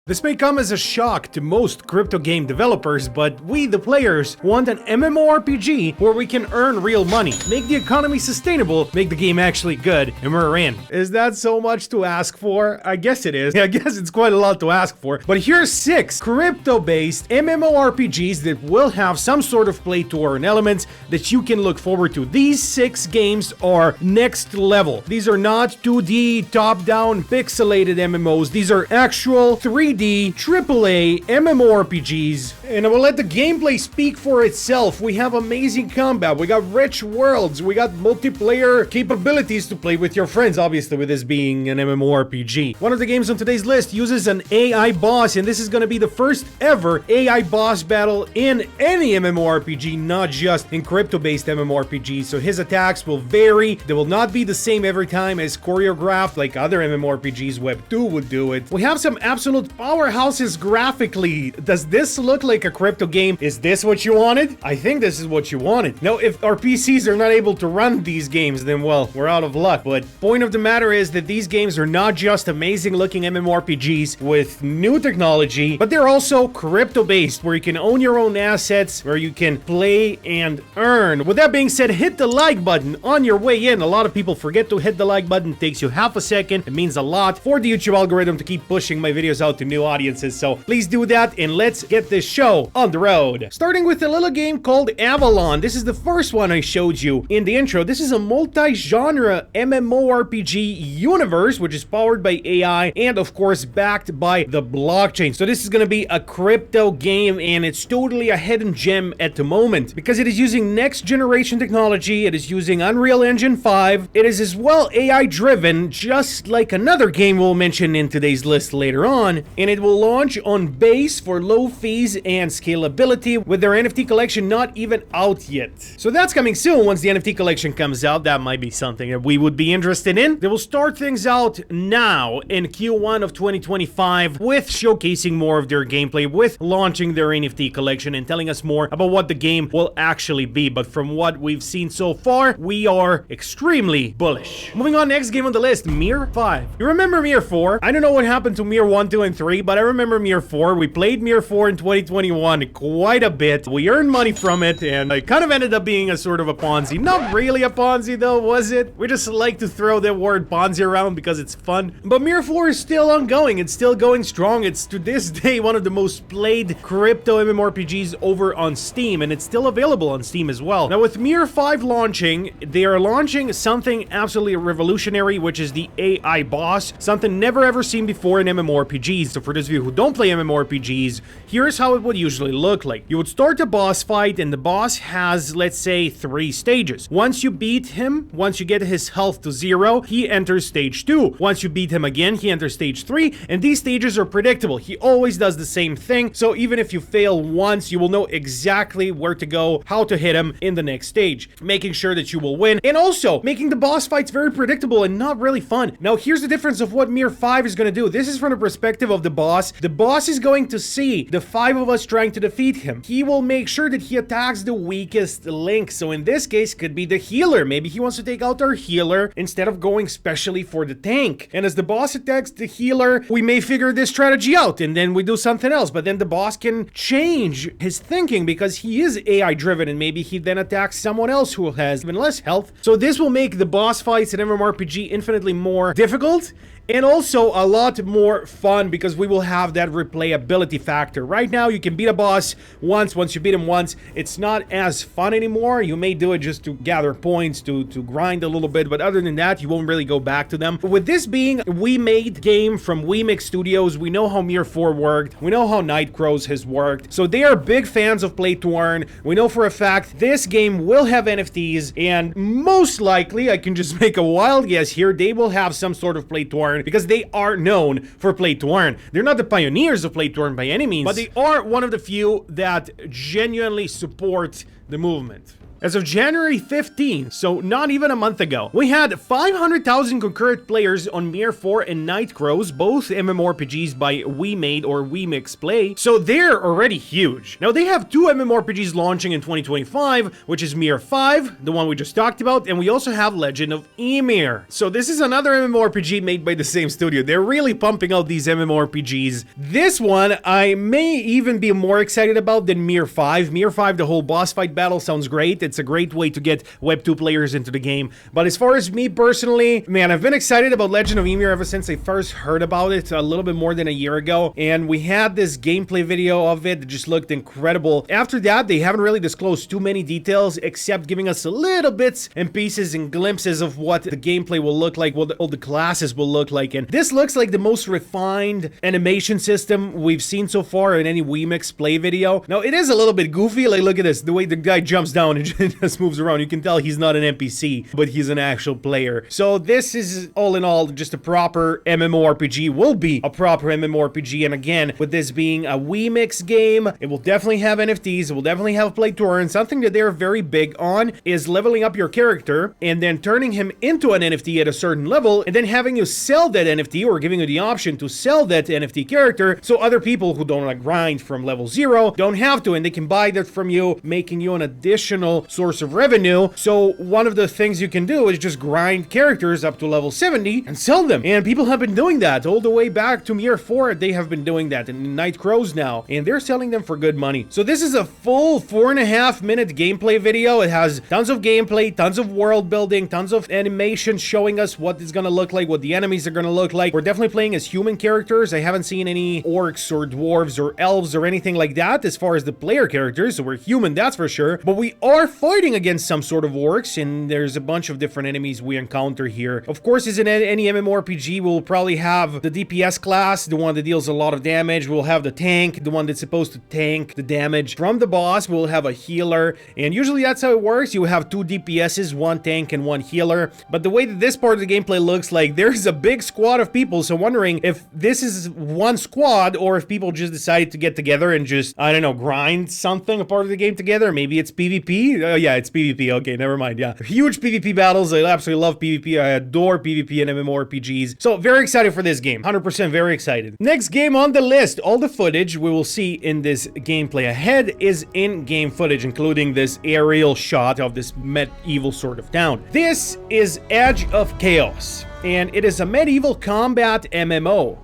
This may come as a shock to most crypto game developers, but we, the players, want an MMORPG where we can earn real money, make the economy sustainable, make the game actually good, and we're in. Is that so much to ask for? I guess it is. I guess it's quite a lot to ask for. But here's 6 crypto-based MMORPGs that will have some sort of play-to-earn elements that you can look forward to. These 6 games are next level. These are not 2D, top-down, pixelated MMOs. These are actual 3D AAA MMORPGs, and I will let the gameplay speak for itself. We have amazing combat, we got rich worlds, we got multiplayer capabilities to play with your friends, obviously with this being an MMORPG. One of the games on today's list uses an AI boss, and this is going to be the first ever AI boss battle in any MMORPG, not just in crypto-based MMORPGs. So his attacks will vary, they will not be the same every time as choreographed like other MMORPGs. Web 2 would do it. We have some absolute powerhouses graphically. Does this look like a crypto game? Is this what you wanted? I think this is what you wanted. Now, if our PCs are not able to run these games, then well, we're out of luck. But point of the matter is that these games are not just amazing looking MMORPGs with new technology, but they're also crypto based, where you can own your own assets, where you can play and earn. With that being said, hit the like button on your way in. A lot of people forget to hit the like button. It takes you half a second. It means a lot for the YouTube algorithm to keep pushing my videos out to new audiences, so please do that and let's get this show on the road. Starting with a little game called Avalon. This is the first one I showed you in the intro. This is a multi-genre MMORPG universe which is powered by AI and of course backed by the blockchain. So this is going to be a crypto game, and it's totally a hidden gem at the moment because it is using next generation technology. It is using Unreal Engine 5. It is as well AI driven, just like another game we'll mention in today's list later on. And it will launch on base for low fees and scalability, with their NFT collection not even out yet. So that's coming soon. Once the NFT collection comes out, that might be something that we would be interested in. They will start things out now in Q1 of 2025 with showcasing more of their gameplay, with launching their NFT collection and telling us more about what the game will actually be. But from what we've seen so far, we are extremely bullish. Moving on, next game on the list, Mir 5. You remember Mir 4? I don't know what happened to Mir 1, 2, and 3, but I remember Mir 4. We played Mir 4 in 2021 quite a bit. We earned money from it, and it kind of ended up being a sort of a Ponzi. Not really a Ponzi though, was it? We just like to throw the word Ponzi around because it's fun. But Mir 4 is still ongoing. It's still going strong. It's to this day one of the most played crypto MMORPGs over on Steam, and it's still available on Steam as well. Now with Mir 5 launching, they are launching something absolutely revolutionary, which is the AI boss. Something never ever seen before in MMORPGs. So for those of you who don't play MMORPGs, here's how it would usually look like. You would start a boss fight, and the boss has, let's say, 3 stages. Once you beat him, once you get his health to 0, he enters stage 2. Once you beat him again, he enters stage 3, and these stages are predictable. He always does the same thing, so even if you fail once, you will know exactly where to go, how to hit him in the next stage, making sure that you will win, and also making the boss fights very predictable and not really fun. Now, here's the difference of what Mir 5 is going to do. This is from the perspective of the boss. The boss is going to see the 5 of us trying to defeat him. He will make sure that he attacks the weakest link. So in this case, could be the healer. Maybe he wants to take out our healer instead of going specially for the tank. And as the boss attacks the healer, we may figure this strategy out and then we do something else. But then the boss can change his thinking because he is AI driven, and maybe he then attacks someone else who has even less health. So this will make the boss fights in MMORPG infinitely more difficult, and also a lot more fun because we will have that replayability factor. Right now, you can beat a boss once you beat him once, it's not as fun anymore. You may do it just to gather points, to grind a little bit, but other than that, you won't really go back to them. But with this being a we-made game from WeMix Studios, we know how Mir 4 worked, we know how Nightcrows has worked, so they are big fans of play to earn. We know for a fact this game will have NFTs, and most likely, I can just make a wild guess here, they will have some sort of play to earn, because they are known for play to earn. They're not the pioneers of play to earn by any means, but they are one of the few that genuinely support the movement. As of January 15th, so not even a month ago, we had 500,000 concurrent players on Ymir 4 and Night Crows, both MMORPGs by Ymir or Ymir Play, so they're already huge. Now they have two MMORPGs launching in 2025, which is Ymir 5, the one we just talked about, and we also have Legend of Ymir. So this is another MMORPG made by the same studio. They're really pumping out these MMORPGs. This one I may even be more excited about than Ymir 5. Ymir 5, the whole boss fight battle sounds great. It's a great way to get Web 2 players into the game. But as far as me personally, man, I've been excited about Legend of Ymir ever since I first heard about it a little bit more than a year ago. And we had this gameplay video of it that just looked incredible. After that, they haven't really disclosed too many details except giving us a little bits and pieces and glimpses of what the gameplay will look like, what all the classes will look like. And this looks like the most refined animation system we've seen so far in any Ymir Play video. Now, it is a little bit goofy. Like, look at this. The way the guy jumps down and just moves around. You can tell he's not an NPC, but he's an actual player. So this is, all in all, just a proper MMORPG. Will be a proper MMORPG. And again, with this being a Ymir game, it will definitely have NFTs. It will definitely have play to earn. Something that they're very big on is leveling up your character and then turning him into an NFT at a certain level, and then having you sell that NFT or giving you the option to sell that NFT character so other people who don't like grind from level 0 don't have to, and they can buy that from you, making you an additional source of revenue. So one of the things you can do is just grind characters up to level 70 and sell them. And people have been doing that all the way back to Ymir 4. They have been doing that in Night Crows now, and they're selling them for good money. So this is a full 4.5-minute gameplay video. It has tons of gameplay, tons of world building, tons of animation showing us what it's gonna look like, what the enemies are gonna look like. We're definitely playing as human characters. I haven't seen any orcs or dwarves or elves or anything like that as far as the player characters, so we're human, that's for sure. But we are fighting against some sort of orcs, and there's a bunch of different enemies we encounter here. Of course, as in any MMORPG, we'll probably have the DPS class, the one that deals a lot of damage. We'll have the tank, the one that's supposed to tank the damage from the boss. We'll have a healer, and usually that's how it works. You have two DPSs, one tank and one healer. But the way that this part of the gameplay looks like, there's a big squad of people, so wondering if this is one squad or if people just decided to get together and just, I don't know, grind something, a part of the game together. Maybe it's PvP. Oh yeah, it's PvP. Okay, never mind. Yeah, huge PvP battles. I absolutely love PvP. I adore PvP and MMORPGs. So very excited for this game. 100% very excited. Next game on the list. All the footage we will see in this gameplay ahead is in-game footage, including this aerial shot of this medieval sort of town. This is Edge of Chaos, and it is a medieval combat MMO.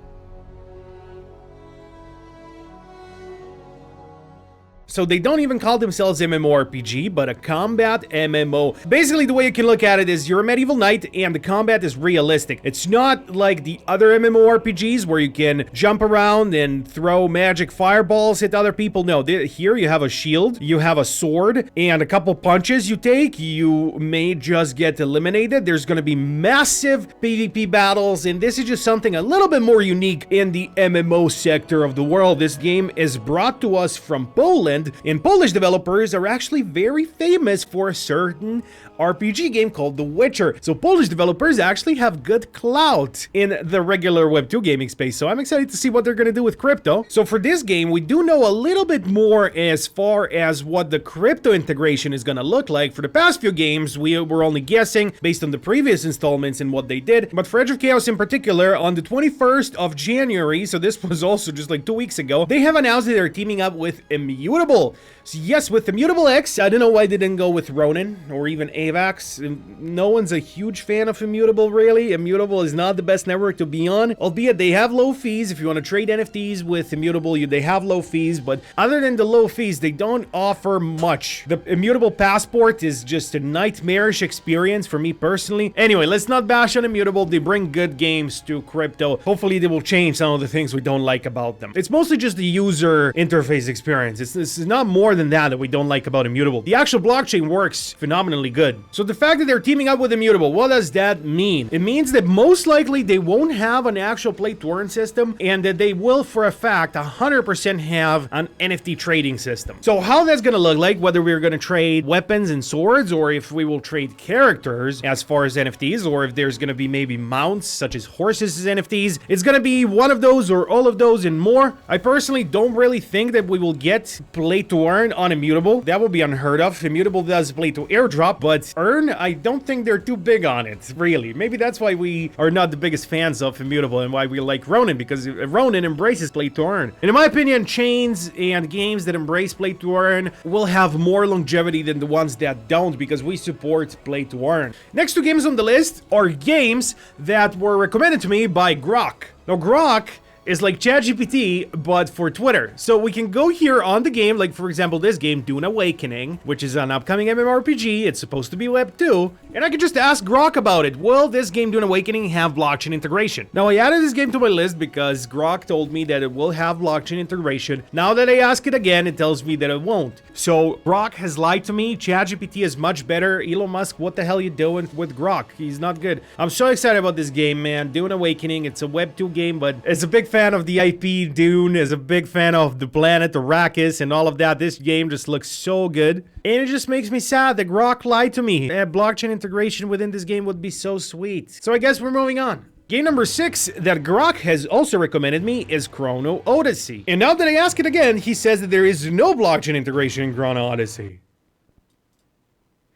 So they don't even call themselves MMORPG, but a combat MMO. Basically, the way you can look at it is you're a medieval knight and the combat is realistic. It's not like the other MMORPGs where you can jump around and throw magic fireballs at other people. No, here you have a shield, you have a sword, and a couple punches you take, you may just get eliminated. There's going to be massive PvP battles, and this is just something a little bit more unique in the MMO sector of the world. This game is brought to us from Poland, and Polish developers are actually very famous for a certain RPG game called The Witcher. So Polish developers actually have good clout in the regular Web 2 gaming space. So I'm excited to see what they're going to do with crypto. So for this game, we do know a little bit more as far as what the crypto integration is going to look like. For the past few games, we were only guessing based on the previous installments and what they did. But for Edge of Chaos in particular, on the 21st of January, so this was also just like 2 weeks ago, they have announced that they're teaming up with Immutable. So yes, with Immutable X, I don't know why they didn't go with Ronin or even AVAX. No one's a huge fan of Immutable, really. Immutable is not the best network to be on, albeit they have low fees. If you want to trade NFTs with Immutable, they have low fees, but other than the low fees, they don't offer much. The Immutable Passport is just a nightmarish experience for me personally. Anyway, let's not bash on Immutable. They bring good games to crypto. Hopefully, they will change some of the things we don't like about them. It's mostly just the user interface experience. It's not more than that we don't like about Immutable. The actual blockchain works phenomenally good. So the fact that they're teaming up with Immutable, what does that mean? It means that most likely they won't have an actual play-to-earn system, and that they will, for a fact, 100% have an NFT trading system. So how that's gonna look like, whether we're gonna trade weapons and swords, or if we will trade characters as far as NFTs, or if there's gonna be maybe mounts such as horses as NFTs, it's gonna be one of those or all of those and more. I personally don't really think that we will get play to earn on Immutable. That would be unheard of. Immutable does play to airdrop, but earn, I don't think they're too big on it, really. Maybe that's why we are not the biggest fans of Immutable and why we like Ronin, because Ronin embraces play to earn. And in my opinion, chains and games that embrace play to earn will have more longevity than the ones that don't, because we support play to earn. Next two games on the list are games that were recommended to me by Grok. Now, Grok is like ChatGPT, but for Twitter. So we can go here on the game, like for example this game, Dune Awakening, which is an upcoming MMORPG, it's supposed to be Web 2, and I can just ask Grok about it. Will this game, Dune Awakening, have blockchain integration? Now I added this game to my list because Grok told me that it will have blockchain integration. Now that I ask it again, it tells me that it won't. So Grok has lied to me. ChatGPT is much better. Elon Musk, what the hell are you doing with Grok? He's not good. I'm so excited about this game, man. Dune Awakening, it's a Web 2 game, but it's a big fan of the IP Dune, is a big fan of the planet Arrakis and all of that. This game just looks so good, and it just makes me sad that Grok lied to me. Blockchain integration within this game would be so sweet. So I guess we're moving on. Game number 6 that Grok has also recommended me is Chrono Odyssey. And now that I ask it again, he says that there is no blockchain integration in Chrono Odyssey.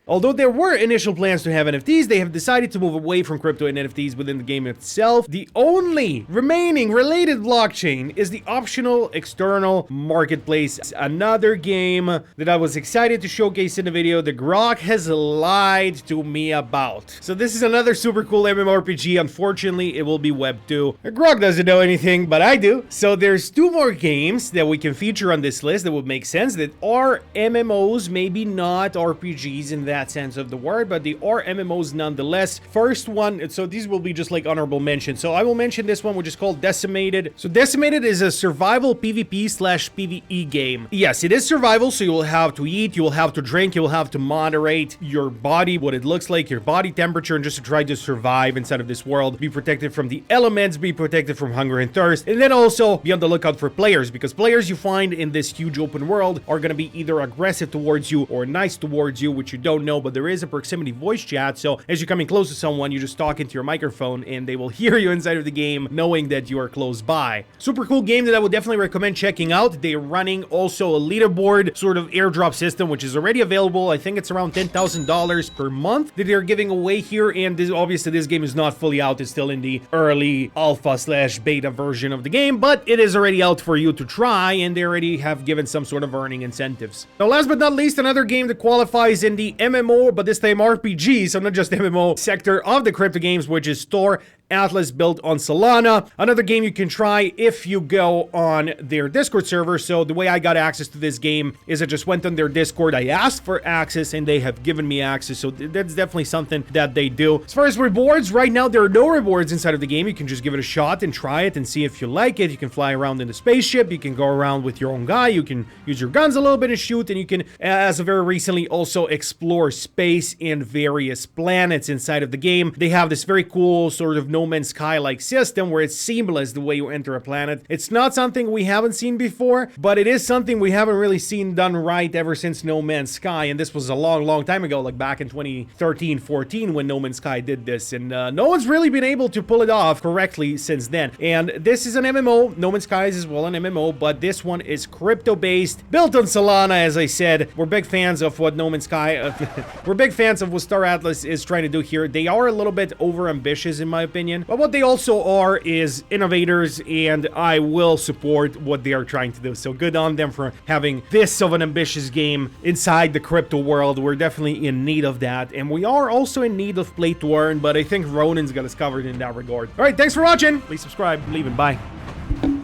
Although there were initial plans to have NFTs, they have decided to move away from crypto and NFTs within the game itself. The only remaining related blockchain is the optional external marketplace. Another game that I was excited to showcase in the video that Grok has lied to me about. So this is another super cool MMORPG. Unfortunately, it will be Web 2. Grok doesn't know anything, but I do. So there's two more games that we can feature on this list that would make sense, that are MMOs, maybe not RPGs in that sense of the word, but they are MMOs nonetheless. First one, so these will be just like honorable mentions. So I will mention this one, which is called Decimated. So Decimated is a survival PvP/PvE game. Yes, it is survival, so you will have to eat, you will have to drink, you will have to moderate your body, what it looks like, your body temperature, and just to try to survive inside of this world. Be protected from the elements, be protected from hunger and thirst, and then also be on the lookout for players, because players you find in this huge open world are going to be either aggressive towards you or nice towards you, which you don't know, but there is a proximity voice chat, so as you're coming close to someone, you just talk into your microphone and they will hear you inside of the game, knowing that you are close by. Super cool game that I would definitely recommend checking out. They're running also a leaderboard sort of airdrop system, which is already available. I think it's around $10,000 per month that they're giving away here, and this, obviously this game is not fully out. It's still in the early alpha/beta version of the game, but it is already out for you to try, and they already have given some sort of earning incentives. Now last but not least, another game that qualifies in the MMO, but this time RPG, so not just MMO sector of the crypto games, which is Tor Atlaas, built on Solana. Another game you can try if you go on their Discord server. So the way I got access to this game is I just went on their Discord, I asked for access, and they have given me access. So that's definitely something that they do. As far as rewards, right now there are no rewards inside of the game. You can just give it a shot and try it and see if you like it. You can fly around in the spaceship, you can go around with your own guy, you can use your guns a little bit and shoot, and you can, as of very recently, also explore space and various planets inside of the game. They have this very cool sort of No Man's Sky-like system where it's seamless the way you enter a planet. It's not something we haven't seen before, but it is something we haven't really seen done right ever since No Man's Sky, and this was a long time ago, like back in 2013-14 when No Man's Sky did this, and no one's really been able to pull it off correctly since then. And this is an MMO. No Man's Sky is as well an MMO, but this one is crypto-based, built on Solana, as I said. We're big fans of what No Man's Sky, we're big fans of what Star Atlas is trying to do here. They are a little bit over-ambitious in my opinion, but what they also are is innovators, and I will support what they are trying to do. So good on them for having this of an ambitious game inside the crypto world. We're definitely in need of that, and we are also in need of play to earn, but I think Ronin's got us covered in that regard. All right, thanks for watching. Please subscribe, leave, and bye.